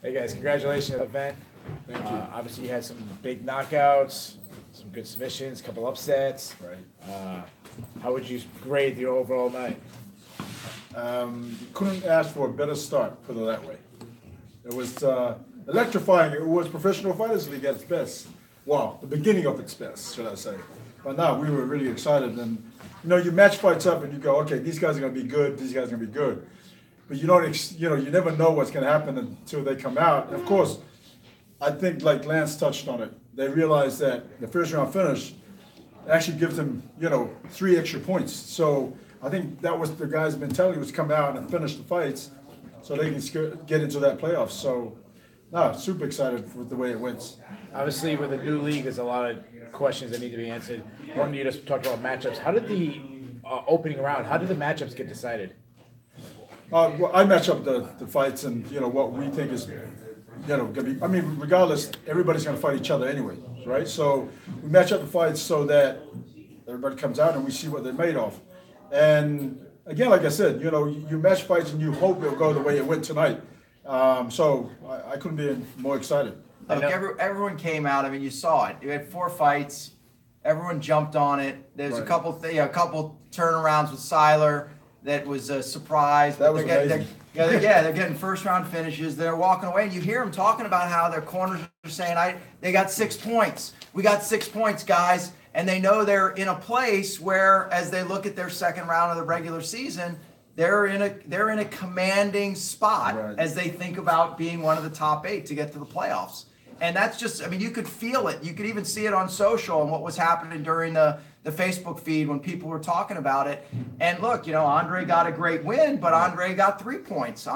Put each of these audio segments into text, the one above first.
Hey guys, congratulations on the event. Thank you. Obviously, you had some big knockouts, some good submissions, a couple upsets. Right. How would you grade the overall night? Couldn't ask for a better start, put it that way. It was electrifying. It was Professional Fighters League at its best. Well, the beginning of its best, should I say. But now we were really excited. And, you match fights up and you go, okay, these guys are going to be good, these guys are going to be good. But you don't, you never know what's going to happen until they come out. And of course, I think like Lance touched on it, they realized that the first round finish actually gives them, 3 extra points. So I think that was the guys' mentality, was come out and finish the fights so they can get into that playoffs. So, super excited with the way it went. Obviously, with a new league, there's a lot of questions that need to be answered. One, you just talked about matchups. How did the opening round, how did the matchups get decided? Well, I match up the fights and, what we think is, gonna be, regardless, everybody's gonna fight each other anyway, right? So we match up the fights so that everybody comes out and we see what they're made of. And again, like I said, you match fights and you hope it'll go the way it went tonight. So I couldn't be more excited. Look, everyone came out. You saw it. You had 4 fights. Everyone jumped on it. There's Right. a couple turnarounds with Seiler that was a surprise. That was amazing. They're getting first round finishes. They're walking away, and you hear them talking about how their corners are saying, "They got 6 points. We got 6 points, guys." And they know they're in a place where, as they look at their second round of the regular season, they're in a commanding spot Right. as they think about being one of the top 8 to get to the playoffs. And that's just, you could feel it. You could even see it on social and what was happening during the Facebook feed when people were talking about it. And look, Andre got a great win, but Andre got 3 points.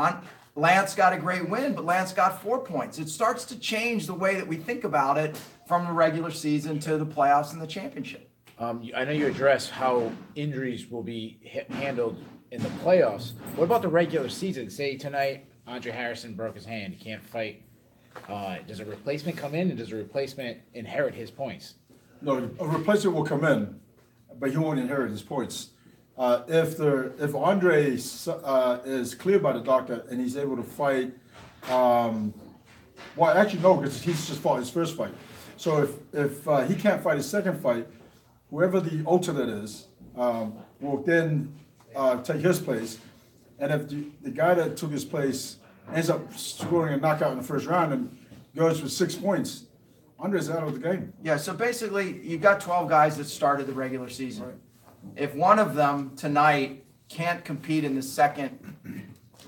Lance got a great win, but Lance got 4 points. It starts to change the way that we think about it from the regular season to the playoffs and the championship. I know you addressed how injuries will be handled in the playoffs. What about the regular season? Say tonight, Andre Harrison broke his hand. He can't fight. Does a replacement come in, and does a replacement inherit his points? No, a replacement will come in, but he won't inherit his points. If Andre is cleared by the doctor and he's able to fight, well, actually no, because he's just fought his first fight. So if he can't fight his second fight, whoever the alternate is will then take his place. And if the guy that took his place ends up scoring a knockout in the first round and goes for 6 points, Andre's out of the game. Yeah, so basically, you've got 12 guys that started the regular season. Right. If one of them tonight can't compete in the second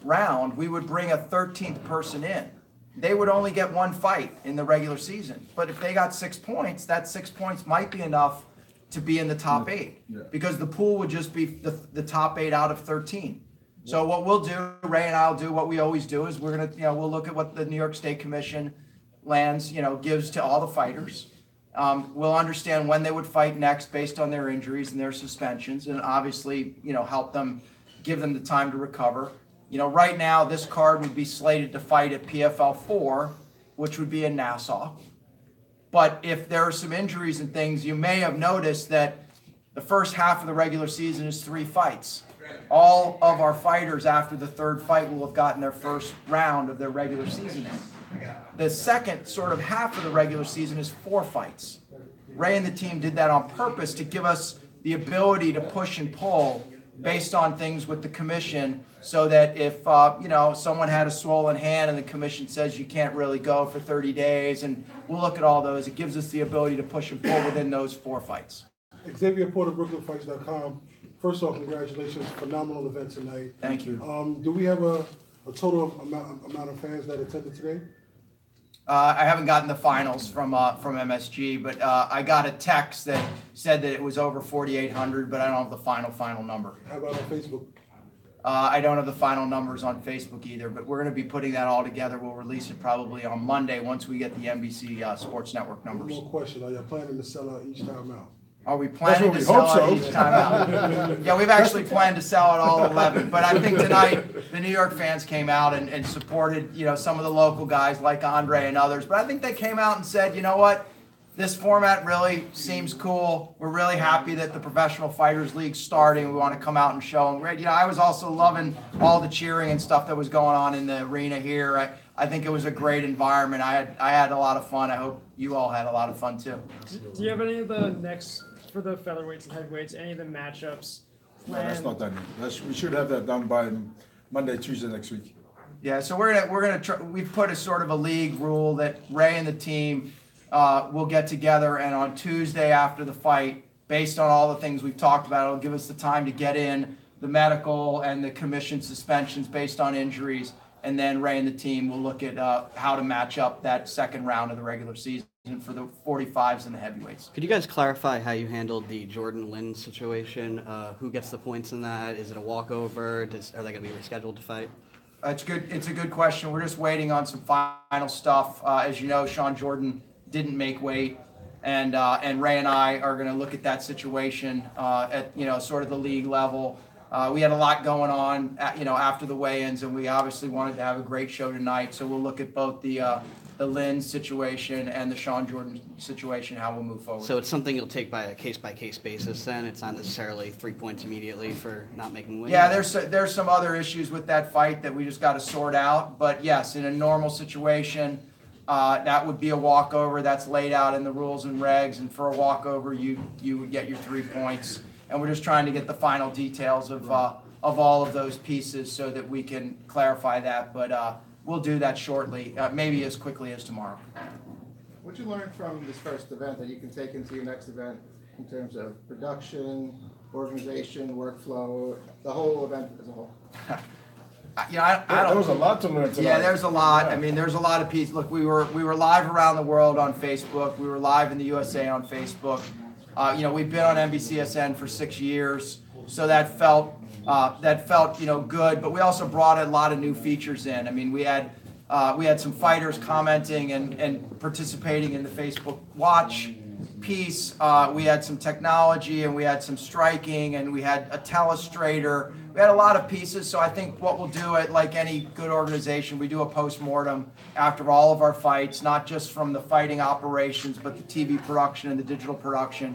round, we would bring a 13th person in. They would only get 1 fight in the regular season. But if they got 6 points, that 6 points might be enough to be in the top 8. Yeah. Because the pool would just be the top 8 out of 13. So what we'll do, Ray and I'll do what we always do, is we're gonna, we'll look at what the New York State Commission lands, gives to all the fighters. We'll understand when they would fight next based on their injuries and their suspensions, and obviously, help them, give them the time to recover. Right now, this card would be slated to fight at PFL 4, which would be in Nassau. But if there are some injuries and things, you may have noticed that the first half of the regular season is 3 fights. All of our fighters after the 3rd fight will have gotten their first round of their regular season in. The second sort of half of the regular season is 4 fights. Ray and the team did that on purpose to give us the ability to push and pull based on things with the commission, so that if someone had a swollen hand and the commission says you can't really go for 30 days, and we'll look at all those, it gives us the ability to push and pull within those 4 fights. Xavier Porter, BrooklynFights.com. First off, congratulations, phenomenal event tonight. Thank you. Do we have a total amount of fans that attended today? I haven't gotten the finals from MSG, but I got a text that said that it was over 4,800, but I don't have the final number. How about on Facebook? I don't have the final numbers on Facebook either, but we're going to be putting that all together. We'll release it probably on Monday once we get the NBC Sports Network One numbers. more question. Are you planning to sell out each time out? Are we planning to we sell hope out so. each time out? Yeah, we've actually planned to sell out all 11, but I think tonight the New York fans came out and supported, some of the local guys like Andre and others. But I think they came out and said, you know what, this format really seems cool. We're really happy that the Professional Fighters League's starting. We want to come out and show them. I was also loving all the cheering and stuff that was going on in the arena here. I think it was a great environment. I had a lot of fun. I hope you all had a lot of fun too. Do you have any of the next for the featherweights and heavyweights? Any of the matchups No, that's planned? not done yet. We should have that done by Monday, Tuesday next week. Yeah, so we're gonna try. We've put a sort of a league rule that Ray and the team will get together, and on Tuesday after the fight, based on all the things we've talked about, it'll give us the time to get in the medical and the commission suspensions based on injuries, and then Ray and the team will look at how to match up that second round of the regular season for the 45s and the heavyweights. Could you guys clarify how you handled the Jordan Lynn situation? Who gets the points in that? Is it a walkover? Are they going to be rescheduled to fight? It's good. It's a good question. We're just waiting on some final stuff. As you know, Sean Jordan didn't make weight, and Ray and I are going to look at that situation at sort of the league level. We had a lot going on after the weigh-ins, and we obviously wanted to have a great show tonight. So we'll look at both the Lynn situation and the Sean Jordan situation, how we'll move forward. So it's something you'll take by a case-by-case basis then? It's not necessarily 3 points immediately for not making weight? Yeah, there's some other issues with that fight that we just got to sort out. But yes, in a normal situation, that would be a walkover. That's laid out in the rules and regs. And for a walkover, you would get your 3 points. And we're just trying to get the final details of all of those pieces so that we can clarify that. But we'll do that shortly, maybe as quickly as tomorrow. What you learned from this first event that you can take into your next event in terms of production, organization, workflow, the whole event as a whole? I There don't. was a lot to learn tonight. Yeah, there's a lot. Yeah. I mean, there's a lot of pieces. Look, we were live around the world on Facebook. We were live in the USA on Facebook. We've been on NBCSN for 6 years, so that felt good. But we also brought a lot of new features in. I mean, we had some fighters commenting and participating in the Facebook Watch piece. We had some technology, and we had some striking, and we had a telestrator. We had a lot of pieces. So I think what we'll do, like any good organization, we do a post-mortem after all of our fights, not just from the fighting operations, but the TV production and the digital production.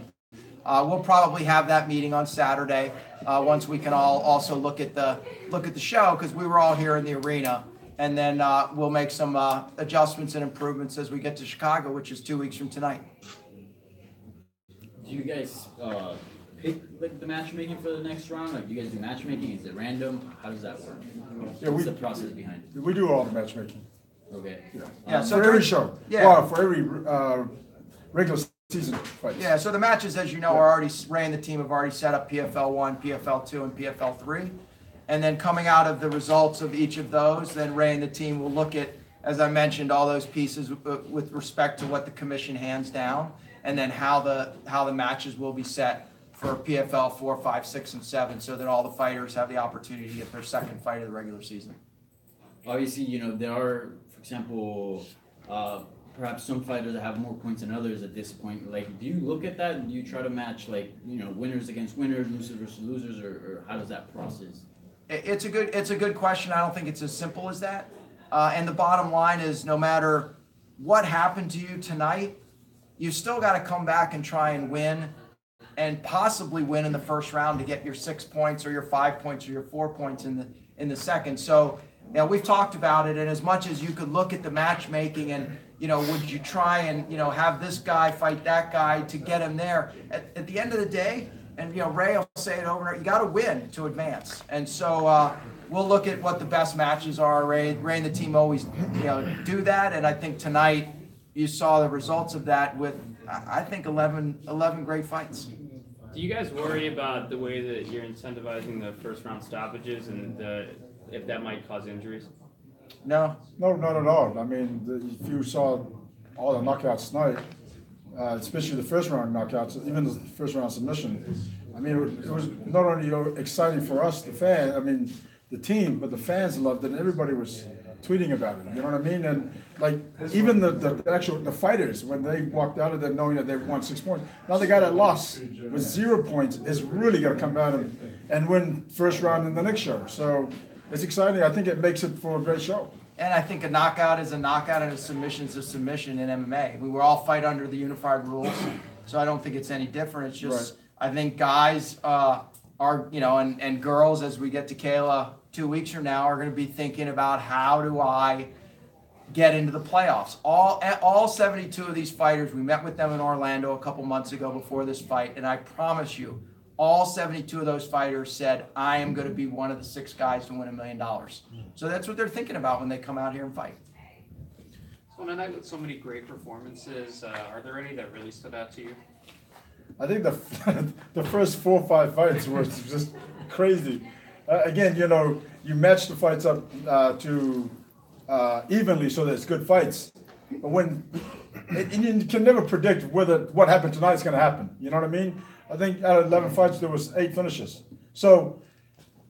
We'll probably have that meeting on Saturday once we can all also look at the show, because we were all here in the arena, and then we'll make some adjustments and improvements as we get to Chicago, which is 2 weeks from tonight. Do you guys pick like the matchmaking for the next round? Like, do you guys do matchmaking? Is it random? How does that work? Yeah, What's the process behind it? We do all the matchmaking. Okay. Yeah, so for during- every show. yeah. Well, for every regular season fight. Yeah, so the matches, as you know, are already, Ray and the team have already set up PFL 1, PFL 2, and PFL 3. And then coming out of the results of each of those, then Ray and the team will look at, as I mentioned, all those pieces with respect to what the commission hands down, and then how the matches will be set for PFL 4, 5, 6, and 7, so that all the fighters have the opportunity to get their second fight of the regular season. Obviously, there are, for example, perhaps some fighters that have more points than others at this point. Like, do you look at that and do you try to match, like, winners against winners, losers versus losers, or how does that process? It's a good question. I don't think it's as simple as that. And the bottom line is, no matter what happened to you tonight, you still got to come back and try and win, and possibly win in the first round to get your 6 points or your 5 points or your 4 points in the second. So, we've talked about it, and as much as you could look at the matchmaking and, would you try and, have this guy fight that guy to get him there? At the end of the day, and, Ray will say it over and over, you got to win to advance. And so we'll look at what the best matches are. Ray and the team always, do that. And I think tonight you saw the results of that with, I think, 11 great fights. Do you guys worry about the way that you're incentivizing the first round stoppages and if that might cause injuries? No. No, not at all. I mean, if you saw all the knockouts tonight, especially the first round knockouts, even the first round submission, I mean, it was not only exciting for us, the team, but the fans loved it, and everybody was tweeting about it. You know what I mean? And like, even the fighters, when they walked out of there knowing that they won 6 points, now the guy that lost with 0 points is really going to come out and win first round in the next show. So it's exciting. I think it makes it for a great show. And I think a knockout is a knockout and a submission is a submission in MMA. We will all fight under the unified rules, so I don't think it's any different. It's just, right. I think guys are, and girls, as we get to Kayla 2 weeks from now, are going to be thinking about how do I get into the playoffs. All 72 of these fighters, we met with them in Orlando a couple months ago before this fight, and I promise you, all 72 of those fighters said, I am going to be one of the 6 guys to win $1 million. So that's what they're thinking about when they come out here and fight. So on a night with so many great performances, are there any that really stood out to you? I think the first 4 or 5 fights were just crazy. Again, you know, you match the fights up to evenly so that it's good fights. But when and you can never predict what happened tonight is going to happen. You know what I mean? I think out of 11 fights there was 8 finishes. So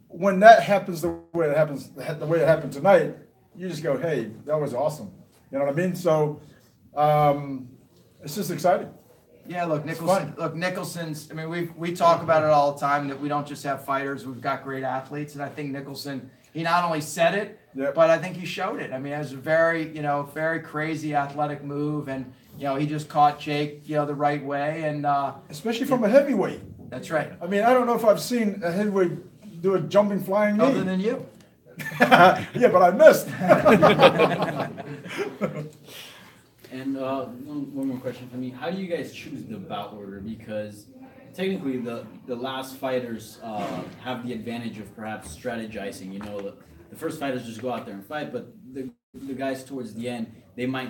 when that happens the way it happened tonight, you just go, hey, that was awesome. You know what I mean? So it's just exciting. Yeah, look, Nicholson's, I mean, we talk about it all the time that we don't just have fighters, we've got great athletes. And I think Nicholson, he not only said it, but I think he showed it. I mean, it was a very crazy athletic move. And, he just caught Jake, the right way. And especially from a heavyweight. That's right. I mean, I don't know if I've seen a heavyweight do a jumping flying knee. Other than you. Yeah, but I missed. And one more question for me. How do you guys choose the bout order? Because technically the last fighters have the advantage of perhaps strategizing. The first fighters just go out there and fight, but the guys towards the end, they might,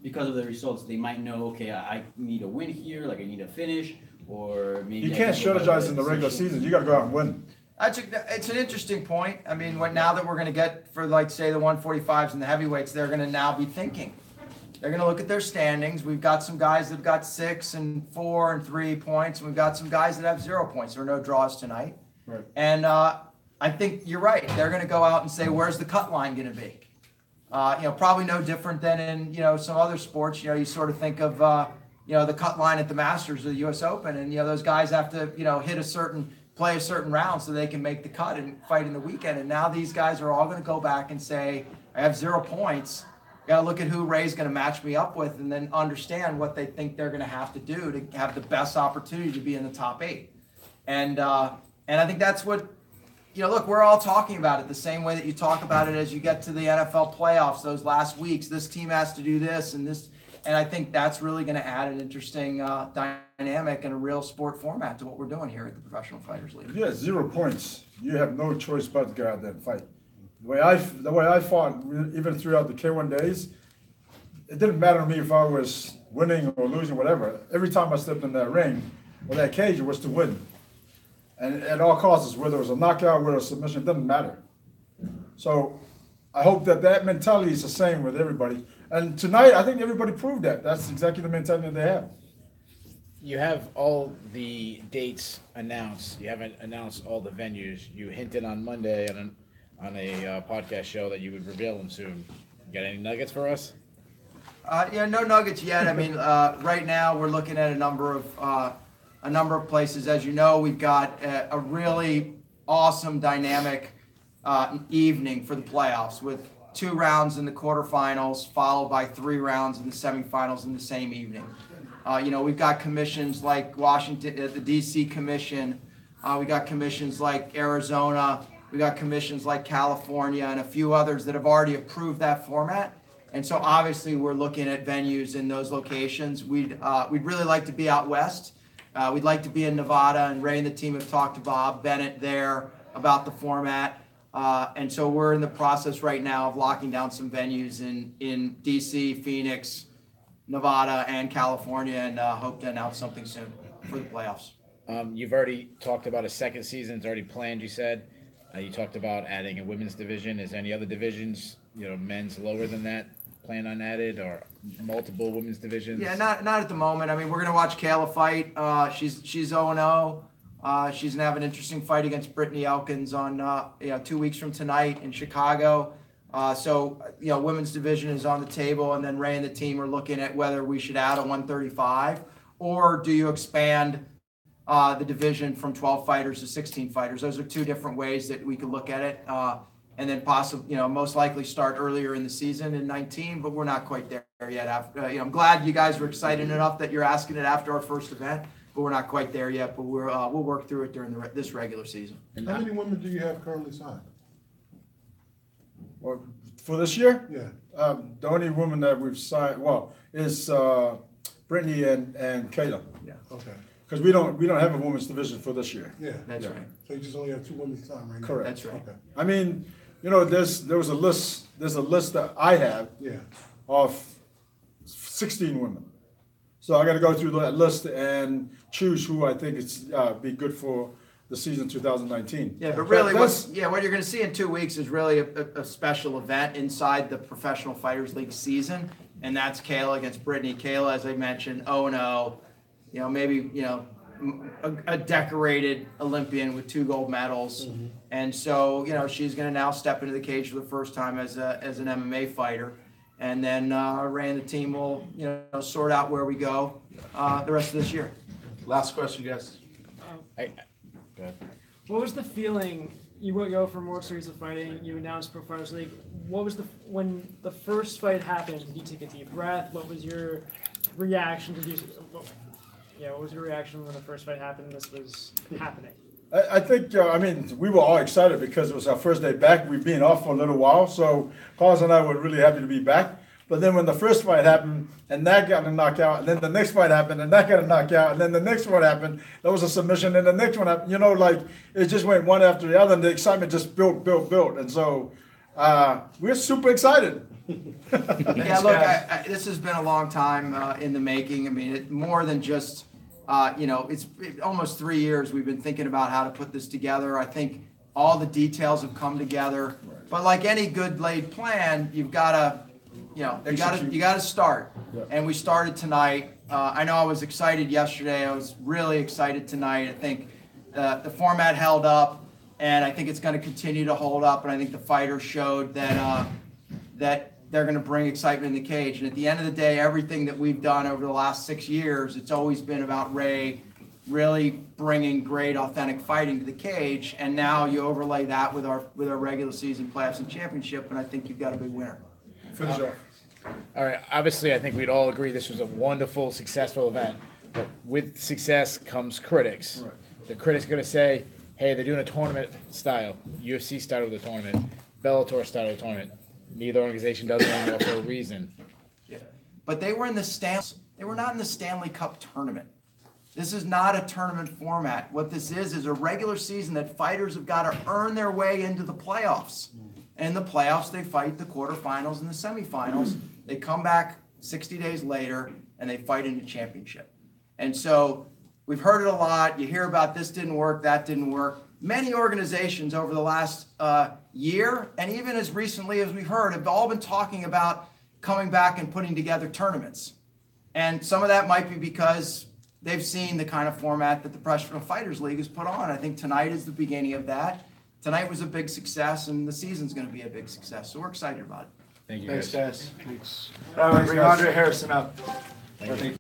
because of the results, they might know, okay, I need a win here, like I need a finish, or maybe you can't strategize in the regular season. You got to go out and win. It's an interesting point. I mean, now that we're going to get for, like, say, the 145s and the heavyweights, they're going to now be thinking. They're going to look at their standings. We've got some guys that have got 6 and 4 and 3 points. And we've got some guys that have 0 points. There are no draws tonight. Right. And I think you're right. They're going to go out and say, where's the cut line going to be? Probably no different than in, some other sports. You sort of think of, the cut line at the Masters or the U.S. Open. And, those guys have to, play a certain round so they can make the cut and fight in the weekend. And now these guys are all going to go back and say, I have 0 points. Got to look at who Ray's going to match me up with and then understand what they think they're going to have to do to have the best opportunity to be in the top 8. And I think that's what, look, we're all talking about it the same way that you talk about it as you get to the NFL playoffs, those last weeks. This team has to do this and this. And I think that's really going to add an interesting dynamic and a real sport format to what we're doing here at the Professional Fighters League. Yeah, 0 points. You have no choice but to go out there and fight. The way I fought, even throughout the K1 days, it didn't matter to me if I was winning or losing, whatever. Every time I stepped in that ring or that cage, it was to win. And at all costs, whether it was a knockout, whether it was a submission, it doesn't matter. So I hope that mentality is the same with everybody. And tonight, I think everybody proved that. That's exactly the mentality they have. You have all the dates announced. You haven't announced all the venues. You hinted on Monday on a podcast show that you would reveal them soon. You got any nuggets for us? No nuggets yet. I mean, right now we're looking at a number of places. As you know, we've got a really awesome, dynamic evening for the playoffs with 2 rounds in the quarterfinals, followed by 3 rounds in the semifinals in the same evening. We've got commissions like Washington, the D.C. Commission. We got commissions like Arizona. We got commissions like California and a few others that have already approved that format. And so obviously we're looking at venues in those locations. We'd really like to be out west. We'd like to be in Nevada, and Ray and the team have talked to Bob Bennett there about the format. And so we're in the process right now of locking down some venues in DC, Phoenix, Nevada, and California, and hope to announce something soon for the playoffs. You've already talked about a second season. It's already planned, you said. You talked about adding a women's division. Is there any other divisions, men's lower than that, plan on added, or multiple women's divisions? Yeah, not at the moment. I mean, we're going to watch Kayla fight. She's 0-0. She's going to have an interesting fight against Brittany Elkins on 2 weeks from tonight in Chicago. So women's division is on the table, and then Ray and the team are looking at whether we should add a 135, or do you expand the division from 12 fighters to 16 fighters. Those are 2 different ways that we could look at it. And then possibly, most likely start earlier in the season in 19, but we're not quite there yet. I'm glad you guys were excited enough that you're asking it after our first event, but we're not quite there yet. But we'll work through it during this regular season. How many women do you have currently signed? Well, for this year? Yeah. The only woman that we've signed, well, is Brittany and Kayla. Okay, Because we don't have a women's division for this year. yeah. That's Yeah. right. So you just only have 2 women's time right now? Correct. That's right. Okay, I mean, you know, there's a list that I have yeah. of 16 women. So I got to go through that list and choose who I think it's be good for the season 2019. Yeah, but really, That's- what you're gonna see in 2 weeks is really a special event inside the Professional Fighters League season, and that's Kayla against Brittany. Kayla, as I mentioned, 0-0, you know, maybe, you know, a decorated Olympian with 2 gold medals. And so, you know, she's gonna now step into the cage for the first time as an MMA fighter. And then Ray and the team will, you know, sort out where we go the rest of this year. Last question, guys. Go ahead. What was the feeling? You went go for more series of fighting. You announced Pro Fighters League. What was when the first fight happened? Did you take a deep breath? What was your reaction? What was your reaction when the first fight happened? And this was happening. I think, I mean, we were all excited because it was our first day back. We've been off for a little while, so Carlos and I were really happy to be back. But then when the first fight happened, and that got a knockout, and then the next fight happened, and that got a knockout, and then the next one happened, that was a submission, and the next one happened, you know, like, it just went one after the other, and the excitement just built. And so, we're super excited. Yeah, look, this has been a long time in the making. I mean, more than just, you know, it's almost 3 years we've been thinking about how to put this together. I think all the details have come together. But like any good laid plan, you've got to, you know, you got to start. Yeah. And we started tonight. I know I was excited yesterday. I was really excited tonight. I think the format held up, and I think it's going to continue to hold up. And I think the fighters showed that that they're going to bring excitement in the cage. And at the end of the day, everything that we've done over the last 6 years, it's always been about Ray really bringing great, authentic fighting to the cage. And now you overlay that with our regular season playoffs and championship, and I think you've got a big winner. Finish off. All right. Obviously, I think we'd all agree this was a wonderful, successful event. But with success comes critics. Right. The critics are going to say, hey, they're doing a tournament style, UFC style of the tournament, Bellator style of the tournament. Neither organization does it anymore for a reason. Yeah. But they were not in the Stanley Cup tournament. This is not a tournament format. What this is a regular season that fighters have got to earn their way into the playoffs. And in the playoffs, they fight the quarterfinals and the semifinals. They come back 60 days later, and they fight in the championship. And so we've heard it a lot. You hear about this didn't work, that didn't work. Many organizations over the last year, and even as recently as we've heard, have all been talking about coming back and putting together tournaments. And some of that might be because they've seen the kind of format that the Professional Fighters League has put on. I think tonight is the beginning of that. Tonight was a big success, and the season's going to be a big success. So we're excited about it. Thank you, Thanks, guys. guys. All right, bring Andre Harrison up. Thank you.